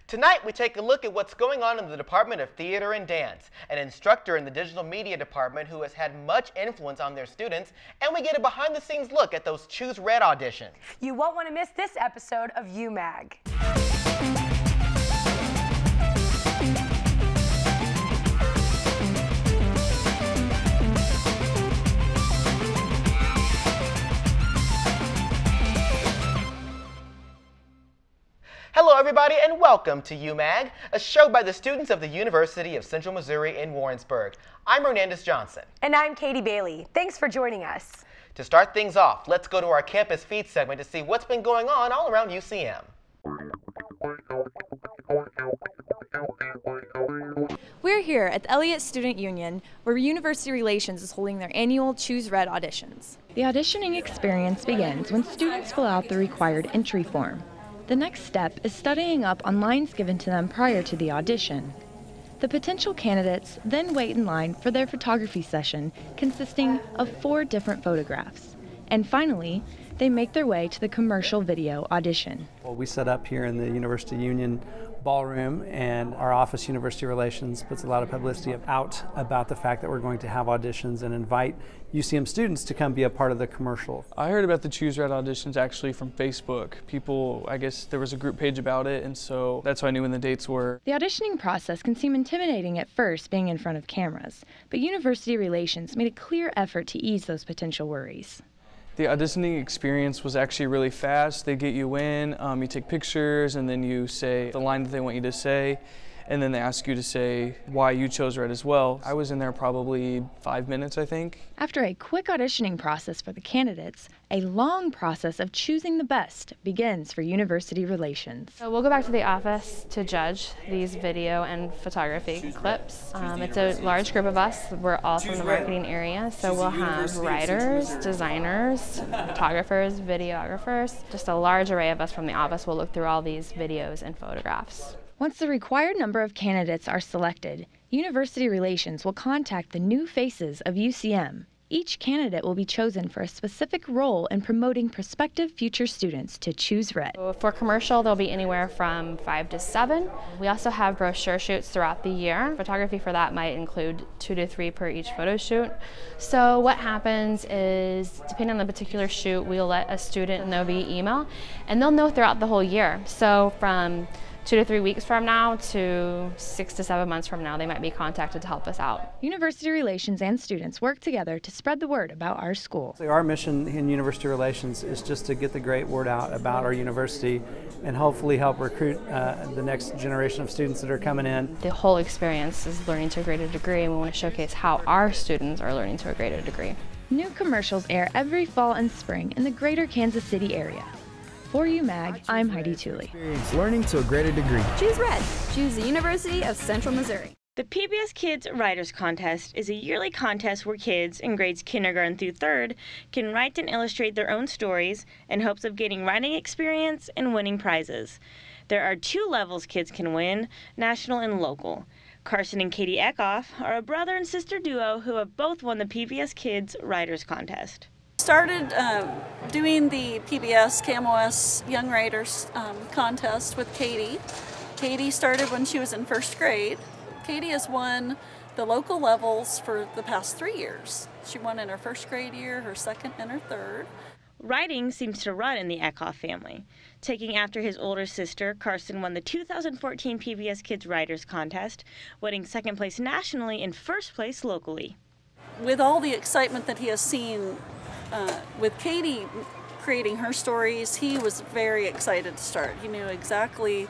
Tonight, we take a look at what's going on in the Department of Theater and Dance, an instructor in the digital media department who has had much influence on their students, and we get a behind-the-scenes look at those Choose Red auditions. You won't want to miss this episode of UMag. Hello everybody and welcome to UMag, a show by the students of the University of Central Missouri in Warrensburg. I'm Hernandez Johnson. And I'm Katie Bailey. Thanks for joining us. To start things off, let's go to our Campus Feed segment to see what's been going on all around UCM. We're here at the Elliott Student Union, where University Relations is holding their annual Choose Red auditions. The auditioning experience begins when students fill out the required entry form. The next step is studying up on lines given to them prior to the audition. The potential candidates then wait in line for their photography session consisting of 4 different photographs. And finally, they make their way to the commercial video audition. Well, we set up here in the University Union ballroom, and our office, University Relations, puts a lot of publicity out about the fact that we're going to have auditions and invite UCM students to come be a part of the commercial. I heard about the Choose Red auditions actually from Facebook. People, I guess there was a group page about it, and so that's how I knew when the dates were. The auditioning process can seem intimidating at first being in front of cameras, but University Relations made a clear effort to ease those potential worries. The auditioning experience was actually really fast. They get you in, you take pictures, and then you say the line that they want you to say, and then they ask you to say why you chose red as well. I was in there probably 5 minutes, I think. After a quick auditioning process for the candidates, a long process of choosing the best begins for University Relations. So we'll go back to the office to judge these video and photography clips. It's a large group of us. We're all from the marketing area, so we'll have writers, designers, photographers, videographers. Just a large array of us from the office will look through all these videos and photographs. Once the required number of candidates are selected, University Relations will contact the new faces of UCM. Each candidate will be chosen for a specific role in promoting prospective future students to Choose Red. For commercial, there'll be anywhere from 5 to 7. We also have brochure shoots throughout the year. Photography for that might include 2 to 3 per each photo shoot. So what happens is, depending on the particular shoot, we'll let a student know via email, and they'll know throughout the whole year. So from 2 to 3 weeks from now to 6 to 7 months from now, they might be contacted to help us out. University Relations and students work together to spread the word about our school. So our mission in University Relations is just to get the great word out about our university and hopefully help recruit the next generation of students that are coming in. The whole experience is learning to a greater degree, and we want to showcase how our students are learning to a greater degree. New commercials air every fall and spring in the greater Kansas City area. For UMag, I'm Heidi Tooley. Learning to a greater degree. Choose Red. Choose the University of Central Missouri. The PBS Kids Writers Contest is a yearly contest where kids in grades kindergarten through 3rd can write and illustrate their own stories in hopes of gaining writing experience and winning prizes. There are 2 levels kids can win, national and local. Carson and Katie Eckhoff are a brother and sister duo who have both won the PBS Kids Writers Contest. Started doing the PBS KMOS Young Writers contest with Katie. Katie started when she was in 1st grade. Katie has won the local levels for the past 3 years. She won in her 1st grade year, her 2nd, and her 3rd. Writing seems to run in the Eckhoff family. Taking after his older sister, Carson won the 2014 PBS Kids Writers Contest, winning 2nd place nationally and 1st place locally. With all the excitement that he has seen with Katie creating her stories, he was very excited to start. He knew exactly,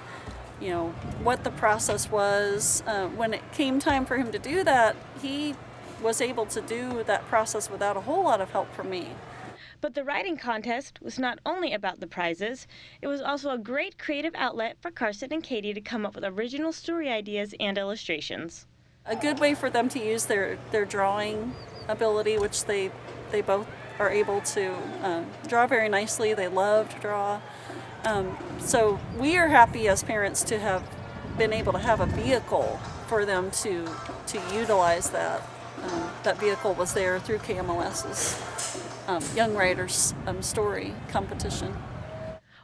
what the process was. When it came time for him to do that, he was able to do that process without a whole lot of help from me. But the writing contest was not only about the prizes, it was also a great creative outlet for Carson and Katie to come up with original story ideas and illustrations. A good way for them to use their drawing ability, which they both are able to draw very nicely. They love to draw. So we are happy as parents to have been able to have a vehicle for them to utilize that. That vehicle was there through KMOS's Young Writers Story competition.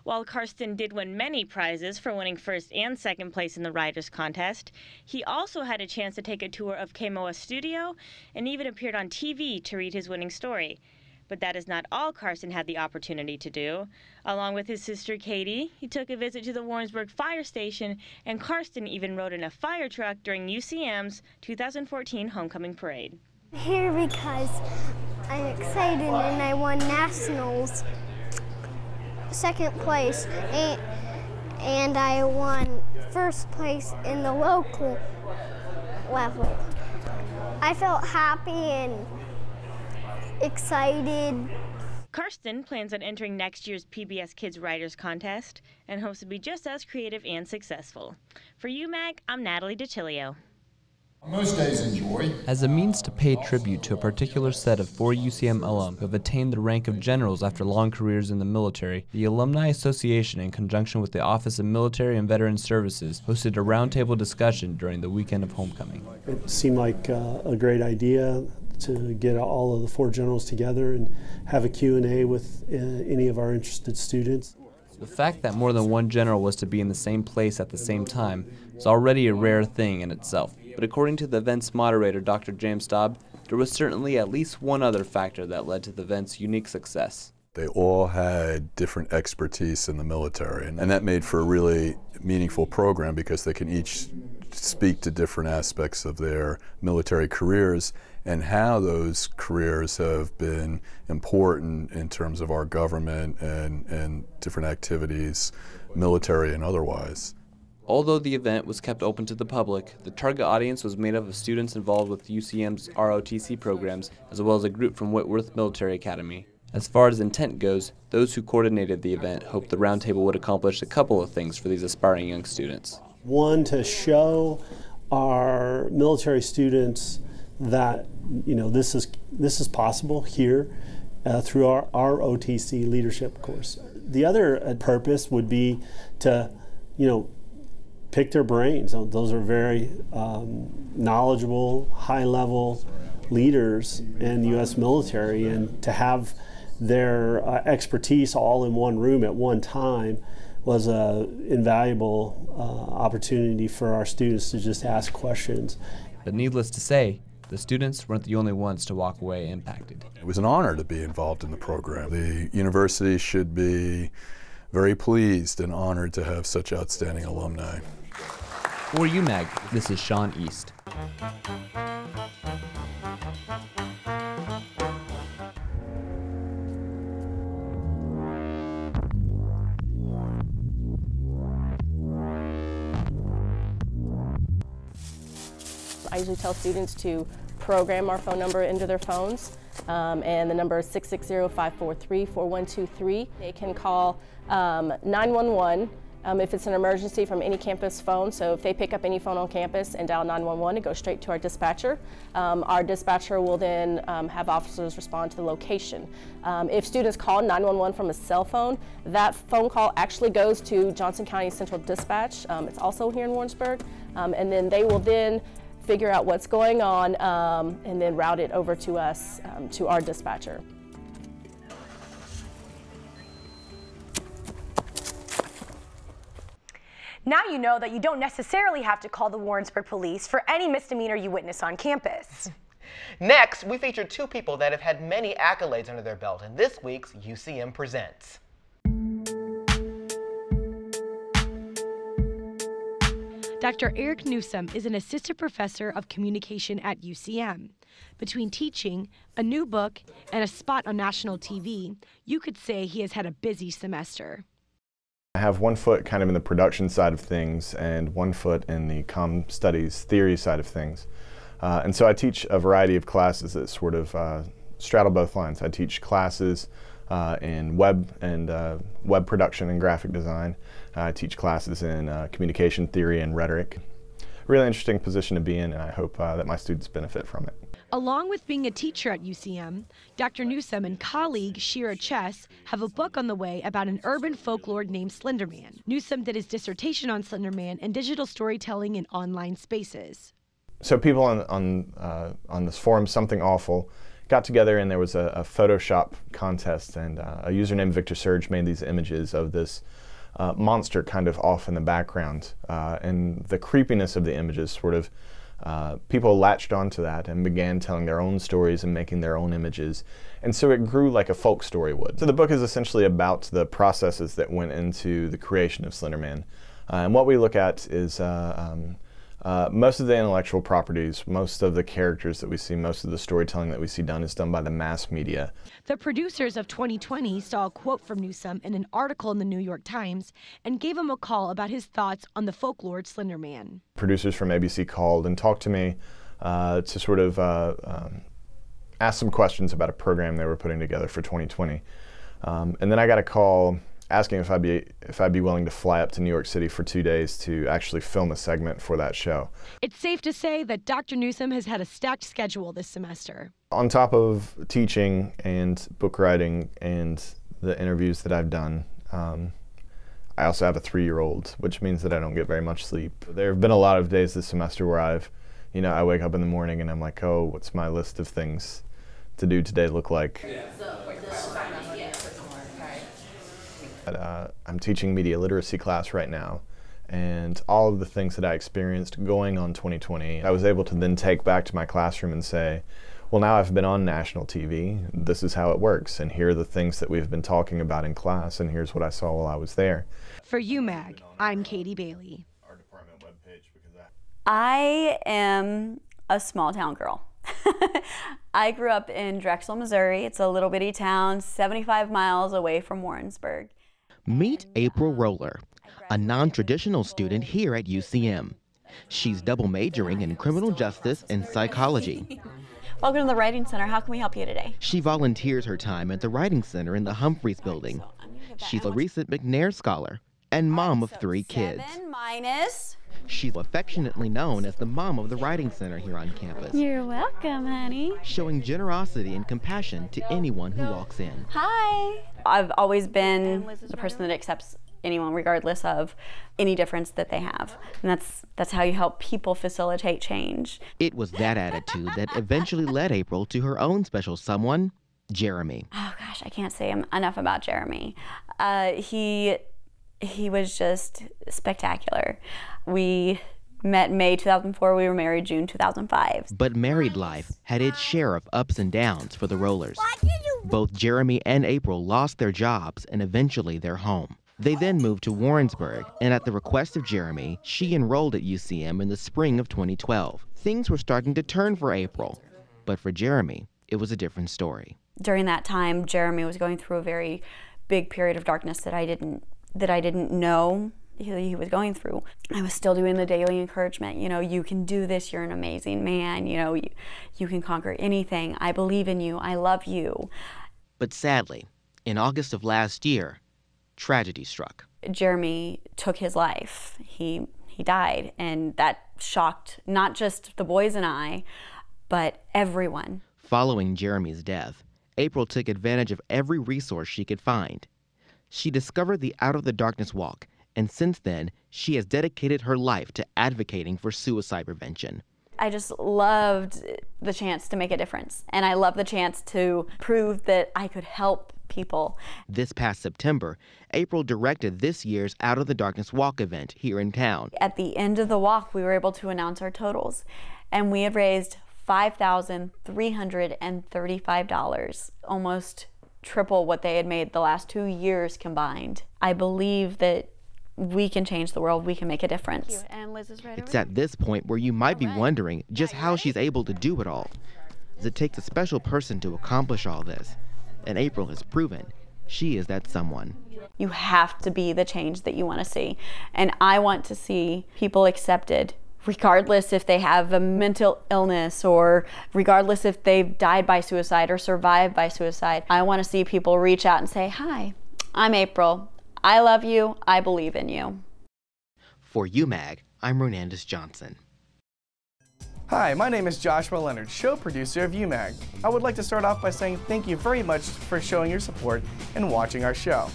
While Karsten did win many prizes for winning first and second place in the writers contest, he also had a chance to take a tour of Kemoa's studio and even appeared on TV to read his winning story. But that is not all Karsten had the opportunity to do. Along with his sister Katie, he took a visit to the Warrensburg Fire Station, and Karsten even rode in a fire truck during UCM's 2014 Homecoming Parade. I'm here because I'm excited and I won nationals, second place, and I won first place in the local level. I felt happy and excited. Karsten plans on entering next year's PBS Kids Writers Contest and hopes to be just as creative and successful. For UMag, I'm Natalie DiTilio. Most days enjoy. As a means to pay tribute to a particular set of 4 UCM alum who have attained the rank of generals after long careers in the military, the Alumni Association, in conjunction with the Office of Military and Veteran Services, hosted a roundtable discussion during the weekend of homecoming. It seemed like a great idea to get all of the 4 generals together and have a Q&A with any of our interested students. The fact that more than one general was to be in the same place at the same time is already a rare thing in itself. But according to the event's moderator, Dr. James Staub, there was certainly at least one other factor that led to the event's unique success. They all had different expertise in the military, and that made for a really meaningful program because they can each speak to different aspects of their military careers and how those careers have been important in terms of our government and different activities, military and otherwise. Although the event was kept open to the public, the target audience was made up of students involved with UCM's ROTC programs, as well as a group from Whitworth Military Academy. As far as intent goes, those who coordinated the event hoped the roundtable would accomplish a couple of things for these aspiring young students. One, to show our military students that this is possible here through our OTC leadership course. The other purpose would be to pick their brains. Those are very knowledgeable, high-level leaders in the U.S. military, and to have their expertise all in one room at one time was an invaluable opportunity for our students to just ask questions. But needless to say, the students weren't the only ones to walk away impacted. It was an honor to be involved in the program. The university should be very pleased and honored to have such outstanding alumni. For UMag, this is Sean East. I usually tell students to program our phone number into their phones, and the number is 660-543-4123. They can call 911 if it's an emergency from any campus phone. So if they pick up any phone on campus and dial 911, it goes straight to our dispatcher. Our dispatcher will then have officers respond to the location. If students call 911 from a cell phone, that phone call actually goes to Johnson County Central Dispatch. It's also here in Warrensburg, and then they will then figure out what's going on and then route it over to us, to our dispatcher. Now you know that you don't necessarily have to call the Warrensburg Police for any misdemeanor you witness on campus. Next, we feature 2 people that have had many accolades under their belt in this week's UCM Presents. Dr. Eric Newsome is an assistant professor of communication at UCM. Between teaching, a new book, and a spot on national TV, you could say he has had a busy semester. I have one foot kind of in the production side of things and one foot in the comm studies theory side of things. And so I teach a variety of classes that sort of straddle both lines. I teach classes in web production and graphic design. I teach classes in communication theory and rhetoric. Really interesting position to be in, and I hope that my students benefit from it. Along with being a teacher at UCM, Dr. Newsome and colleague Shira Chess have a book on the way about an urban folklore named Slenderman. Newsome did his dissertation on Slenderman and digital storytelling in online spaces. So people on this forum, Something Awful, got together and there was a Photoshop contest, and a user named Victor Surge made these images of this monster kind of off in the background, and the creepiness of the images sort of people latched onto that and began telling their own stories and making their own images, and so it grew like a folk story would. So the book is essentially about the processes that went into the creation of Slender Man, and what we look at is most of the intellectual properties, most of the characters that we see, most of the storytelling that we see done is done by the mass media. The producers of 2020 saw a quote from Newsome in an article in the New York Times and gave him a call about his thoughts on the folklore Slender Man. Producers from ABC called and talked to me to sort of ask some questions about a program they were putting together for 2020. And then I got a call asking if I'd be willing to fly up to New York City for 2 days to actually film a segment for that show. It's safe to say that Dr. Newsome has had a stacked schedule this semester. On top of teaching and book writing and the interviews that I've done, I also have a 3-year-old, which means that I don't get very much sleep. There have been a lot of days this semester where I wake up in the morning and I'm like, oh, what's my list of things to do today look like? I'm teaching media literacy class right now, and all of the things that I experienced going on 2020, I was able to then take back to my classroom and say, well, now I've been on national TV, this is how it works, and here are the things that we've been talking about in class, and here's what I saw while I was there. For UMag, I'm Katie Bailey. I am a small town girl. I grew up in Drexel, Missouri. It's a little bitty town 75 miles away from Warrensburg. Meet April Roller, a non-traditional student here at UCM. She's double majoring in criminal justice and psychology. Welcome to the Writing Center. How can we help you today? She volunteers her time at the Writing Center in the Humphreys building. She's a recent McNair Scholar and mom of 3 kids. 7 minus. She's affectionately known as the mom of the Writing Center here on campus. You're welcome, honey. Showing generosity and compassion to anyone who walks in. Hi. I've always been the person that accepts anyone regardless of any difference that they have. And that's how you help people facilitate change. It was that attitude that eventually led April to her own special someone, Jeremy. Oh gosh, I can't say enough about Jeremy. He was just spectacular. We met May 2004, we were married June 2005. But married life had its share of ups and downs for the Rollers. Both Jeremy and April lost their jobs and eventually their home. They then moved to Warrensburg, and at the request of Jeremy, she enrolled at UCM in the spring of 2012. Things were starting to turn for April, but for Jeremy, it was a different story. During that time, Jeremy was going through a very big period of darkness that I didn't know he was going through. I was still doing the daily encouragement, you can do this, you're an amazing man, you can conquer anything, I believe in you, I love you. But sadly, in August of last year, tragedy struck. Jeremy took his life. He died, and that shocked not just the boys and I, but everyone. Following Jeremy's death, April took advantage of every resource she could find. She discovered the Out of the Darkness Walk, and since then, she has dedicated her life to advocating for suicide prevention. I just loved the chance to make a difference, and I love the chance to prove that I could help people. This past September, April directed this year's Out of the Darkness Walk event here in town. At the end of the walk, we were able to announce our totals, and we had raised $5,335, almost triple what they had made the last 2 years combined. I believe that we can change the world, we can make a difference. And Liz is right. It's at this point where you might be wondering just how she's able to do it all. It takes a special person to accomplish all this, and April has proven she is that someone. You have to be the change that you want to see, and I want to see people accepted, regardless if they have a mental illness or regardless if they've died by suicide or survived by suicide. I want to see people reach out and say, hi, I'm April. I love you. I believe in you. For UMag, I'm Hernandez Johnson. Hi, my name is Joshua Leonard, show producer of UMag. I would like to start off by saying thank you very much for showing your support and watching our show.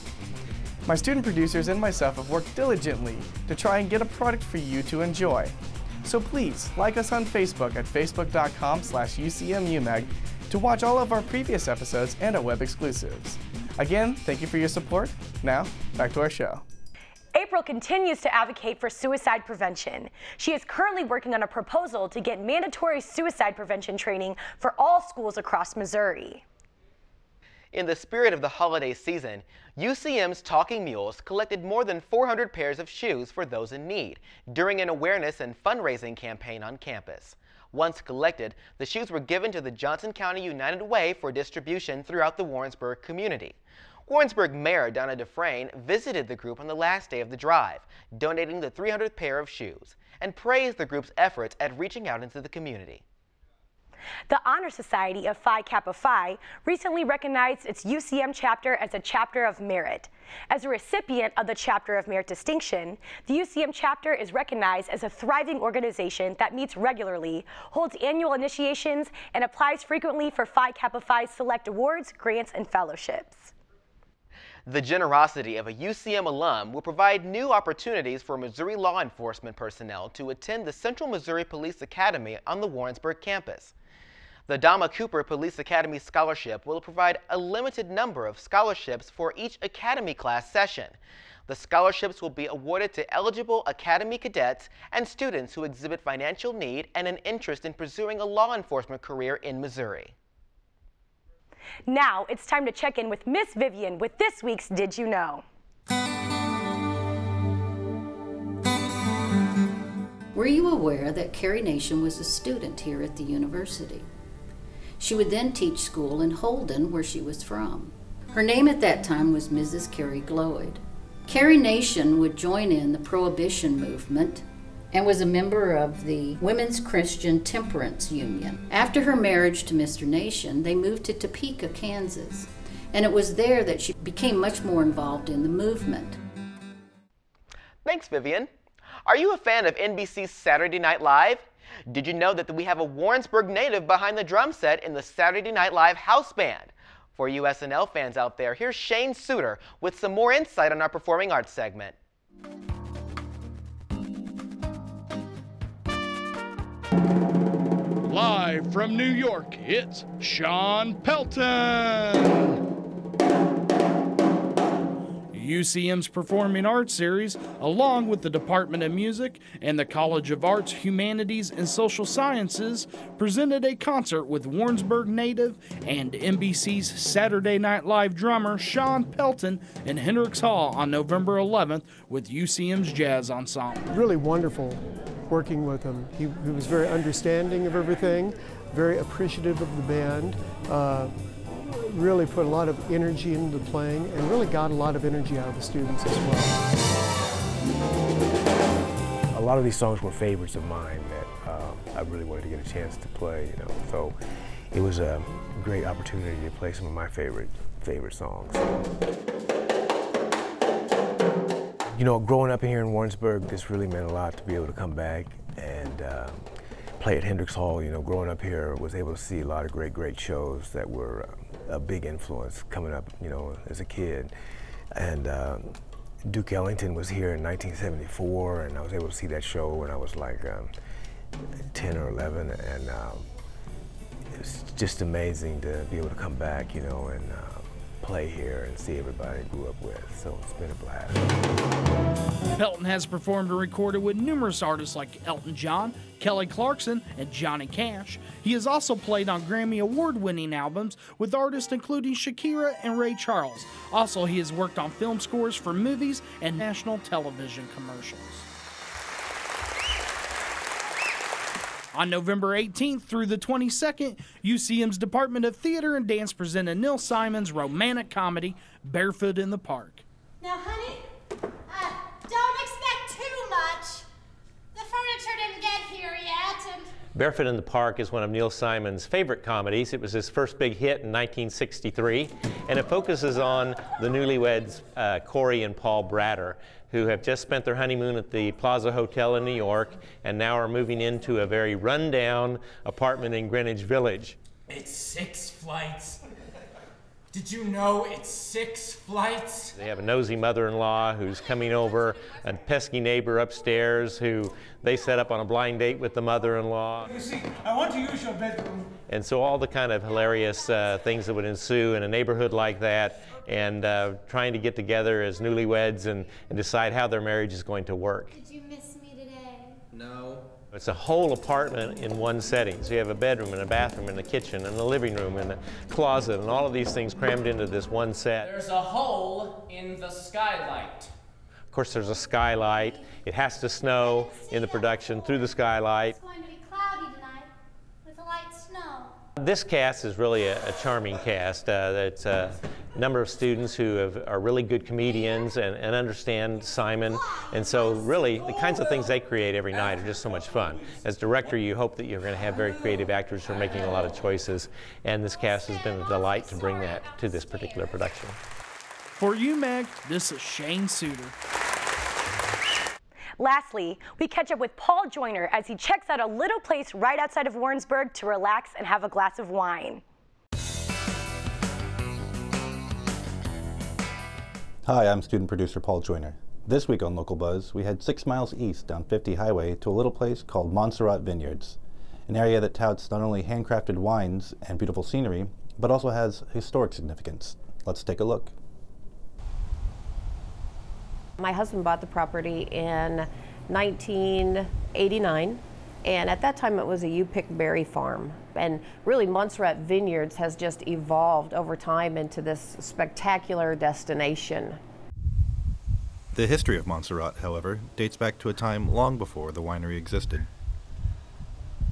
My student producers and myself have worked diligently to try and get a product for you to enjoy. So please, like us on Facebook at facebook.com/UCMUMag to watch all of our previous episodes and our web exclusives. Again, thank you for your support. Now, back to our show. April continues to advocate for suicide prevention. She is currently working on a proposal to get mandatory suicide prevention training for all schools across Missouri. In the spirit of the holiday season, UCM's Talking Mules collected more than 400 pairs of shoes for those in need during an awareness and fundraising campaign on campus. Once collected, the shoes were given to the Johnson County United Way for distribution throughout the Warrensburg community. Warrensburg Mayor Donna Dufresne visited the group on the last day of the drive, donating the 300th pair of shoes, and praised the group's efforts at reaching out into the community. The Honor Society of Phi Kappa Phi recently recognized its UCM chapter as a Chapter of Merit. As a recipient of the Chapter of Merit distinction, the UCM chapter is recognized as a thriving organization that meets regularly, holds annual initiations, and applies frequently for Phi Kappa Phi's select awards, grants, and fellowships. The generosity of a UCM alum will provide new opportunities for Missouri law enforcement personnel to attend the Central Missouri Police Academy on the Warrensburg campus. The Dama Cooper Police Academy Scholarship will provide a limited number of scholarships for each Academy class session. The scholarships will be awarded to eligible Academy cadets and students who exhibit financial need and an interest in pursuing a law enforcement career in Missouri. Now it's time to check in with Miss Vivian with this week's Did You Know? Were you aware that Carrie Nation was a student here at the university? She would then teach school in Holden, where she was from. Her name at that time was Mrs. Carrie Gloyd. Carrie Nation would join in the Prohibition movement and was a member of the Women's Christian Temperance Union. After her marriage to Mr. Nation, they moved to Topeka, Kansas, and it was there that she became much more involved in the movement. Thanks, Vivian. Are you a fan of NBC's Saturday Night Live? Did you know that we have a Warrensburg native behind the drum set in the Saturday Night Live house band? For you SNL fans out there, here's Shane Suter with some more insight on our performing arts segment. Live from New York, it's Sean Pelton. UCM's Performing Arts Series, along with the Department of Music and the College of Arts, Humanities, and Social Sciences, presented a concert with Warrensburg native and NBC's Saturday Night Live drummer Sean Pelton in Hendricks Hall on November 11th with UCM's Jazz Ensemble. Really wonderful working with him. He was very understanding of everything, very appreciative of the band. Really put a lot of energy into playing and really got a lot of energy out of the students as well. A lot of these songs were favorites of mine that I really wanted to get a chance to play, you know. So it was a great opportunity to play some of my favorite songs. You know, growing up here in Warrensburg, this really meant a lot to be able to come back and play at Hendricks Hall. You know, growing up here, was able to see a lot of great shows that were a big influence coming up, you know, as a kid. And Duke Ellington was here in 1974, and I was able to see that show when I was like 10 or 11, and it was just amazing to be able to come back, you know, and play here and see everybody I grew up with. So it's been a blast. Pelton has performed and recorded with numerous artists like Elton John, Kelly Clarkson, and Johnny Cash. He has also played on Grammy Award-winning albums with artists including Shakira and Ray Charles. Also, he has worked on film scores for movies and national television commercials. On November 18th through the 22nd, UCM's Department of Theater and Dance presented Neil Simon's romantic comedy, Barefoot in the Park. Now, honey, don't expect too much. The furniture didn't get here yet, and... Barefoot in the Park is one of Neil Simon's favorite comedies. It was his first big hit in 1963, and it focuses on the newlyweds Corey and Paul Bratter, who have just spent their honeymoon at the Plaza Hotel in New York and now are moving into a very run-down apartment in Greenwich Village. It's 6 flights, Did you know it's 6 flights? They have a nosy mother-in-law who's coming over, a pesky neighbor upstairs who they set up on a blind date with the mother-in-law. You see, I want to use your bedroom. And so all the kind of hilarious things that would ensue in a neighborhood like that, and trying to get together as newlyweds and decide how their marriage is going to work. Did you miss me today? No. It's a whole apartment in one setting. So you have a bedroom and a bathroom and a kitchen and a living room and a closet and all of these things crammed into this one set. There's a hole in the skylight. Of course, there's a skylight. It has to snow in the production through the skylight. It's going to be cloudy tonight with a light snow. This cast is really a charming cast. It's a number of students who are really good comedians and understand Simon. And so really, the kinds of things they create every night are just so much fun. As director, you hope that you're going to have very creative actors who are making a lot of choices. And this cast has been a delight to bring that to this particular production. For UMag, this is Shane Suter. Lastly, we catch up with Paul Joyner as he checks out a little place right outside of Warrensburg to relax and have a glass of wine. Hi, I'm student producer Paul Joyner. This week on Local Buzz, we head 6 miles east down 50 Highway to a little place called Montserrat Vineyards, an area that touts not only handcrafted wines and beautiful scenery, but also has historic significance. Let's take a look. My husband bought the property in 1989, and at that time it was a U-pick berry farm. And really Montserrat Vineyards has just evolved over time into this spectacular destination. The history of Montserrat, however, dates back to a time long before the winery existed.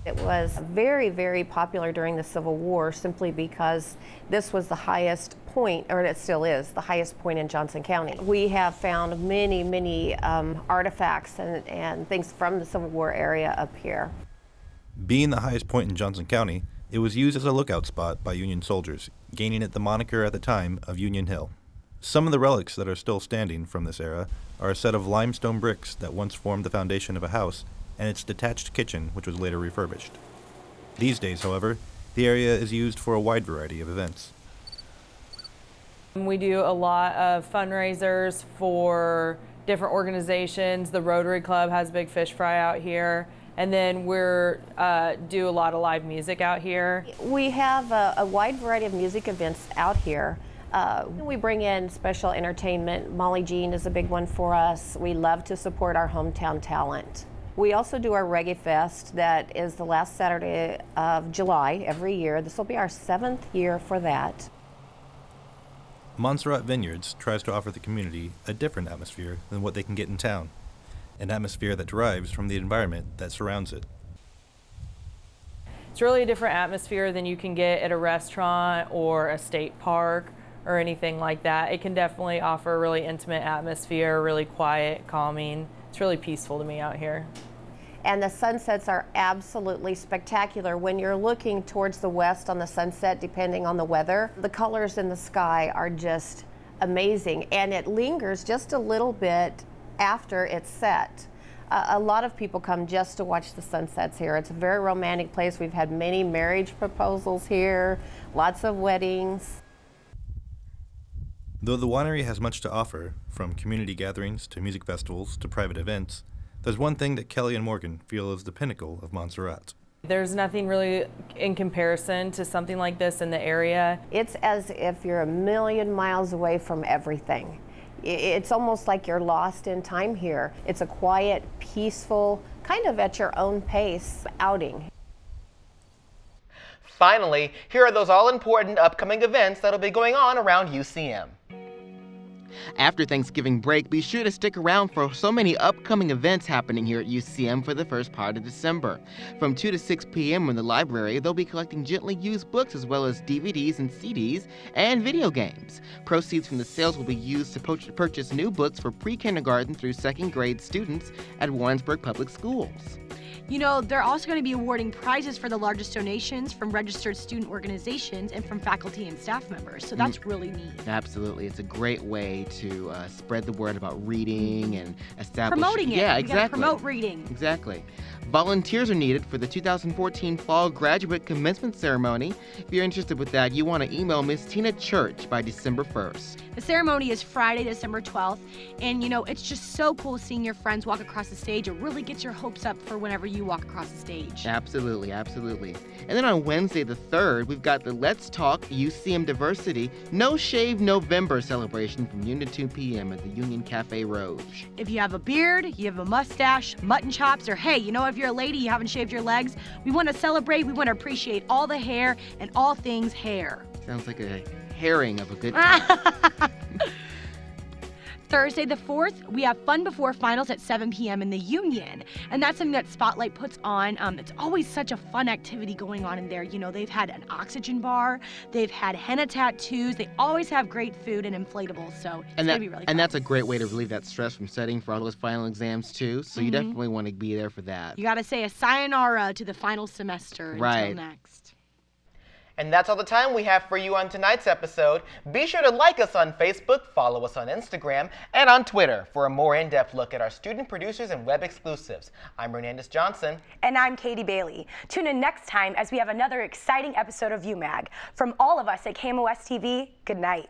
It was very, very popular during the Civil War simply because this was the highest point, or it still is, the highest point in Johnson County. We have found many, many artifacts and things from the Civil War area up here. Being the highest point in Johnson County, it was used as a lookout spot by Union soldiers, gaining it the moniker at the time of Union Hill. Some of the relics that are still standing from this era are a set of limestone bricks that once formed the foundation of a house and its detached kitchen, which was later refurbished. These days, however, the area is used for a wide variety of events. We do a lot of fundraisers for different organizations. The Rotary Club has a big fish fry out here. And then we do a lot of live music out here. We have a wide variety of music events out here. We bring in special entertainment. Molly Jean is a big one for us. We love to support our hometown talent. We also do our Reggae Fest that is the last Saturday of July every year. This will be our 7th year for that. Montserrat Vineyards tries to offer the community a different atmosphere than what they can get in town, an atmosphere that derives from the environment that surrounds it. It's really a different atmosphere than you can get at a restaurant or a state park or anything like that. It can definitely offer a really intimate atmosphere, really quiet, calming. It's really peaceful to me out here. And the sunsets are absolutely spectacular. When you're looking towards the west on the sunset, depending on the weather, the colors in the sky are just amazing. And it lingers just a little bit after it's set. A lot of people come just to watch the sunsets here. It's a very romantic place. We've had many marriage proposals here, lots of weddings. Though the winery has much to offer, from community gatherings to music festivals to private events, there's one thing that Kelly and Morgan feel is the pinnacle of Montserrat. There's nothing really in comparison to something like this in the area. It's as if you're a million miles away from everything. It's almost like you're lost in time here. It's a quiet, peaceful, kind of at your own pace outing. Finally, here are those all-important upcoming events that'll be going on around UCM. After Thanksgiving break, be sure to stick around for so many upcoming events happening here at UCM for the first part of December. From 2 to 6 p.m. in the library, they'll be collecting gently used books as well as DVDs and CDs and video games. Proceeds from the sales will be used to purchase new books for pre-kindergarten through 2nd grade students at Warrensburg Public Schools. You know, they're also going to be awarding prizes for the largest donations from registered student organizations and from faculty and staff members, so that's really neat. Absolutely. It's a great way to spread the word about reading and establish... Promoting it. Yeah, We exactly. gotta promote reading. Exactly. Volunteers are needed for the 2014 Fall Graduate Commencement Ceremony. If you're interested with that, you want to email Miss Tina Church by December 1st. The ceremony is Friday, December 12th, and you know, it's just so cool seeing your friends walk across the stage. It really gets your hopes up for whenever you walk across the stage. Absolutely, absolutely. And then on Wednesday the 3rd, we've got the Let's Talk UCM Diversity No Shave November celebration from noon to 2 p.m. at the Union Cafe Roge. If you have a beard, you have a mustache, mutton chops, or hey, you know, if you're a lady, you haven't shaved your legs, we want to celebrate, we want to appreciate all the hair and all things hair. Sounds like a herring of a good time. Thursday the 4th, we have Fun Before Finals at 7 p.m. in the Union. And that's something that Spotlight puts on. It's always such a fun activity going on in there. You know, they've had an oxygen bar, they've had henna tattoos, they always have great food and inflatables, so it's going to be really fun. And that's a great way to relieve that stress from studying for all those final exams too, so you definitely want to be there for that. You got to say a sayonara to the final semester until next. And that's all the time we have for you on tonight's episode. Be sure to like us on Facebook, follow us on Instagram, and on Twitter for a more in-depth look at our student producers and web exclusives. I'm Hernandez Johnson. And I'm Katie Bailey. Tune in next time as we have another exciting episode of UMag. From all of us at KMOS TV, good night.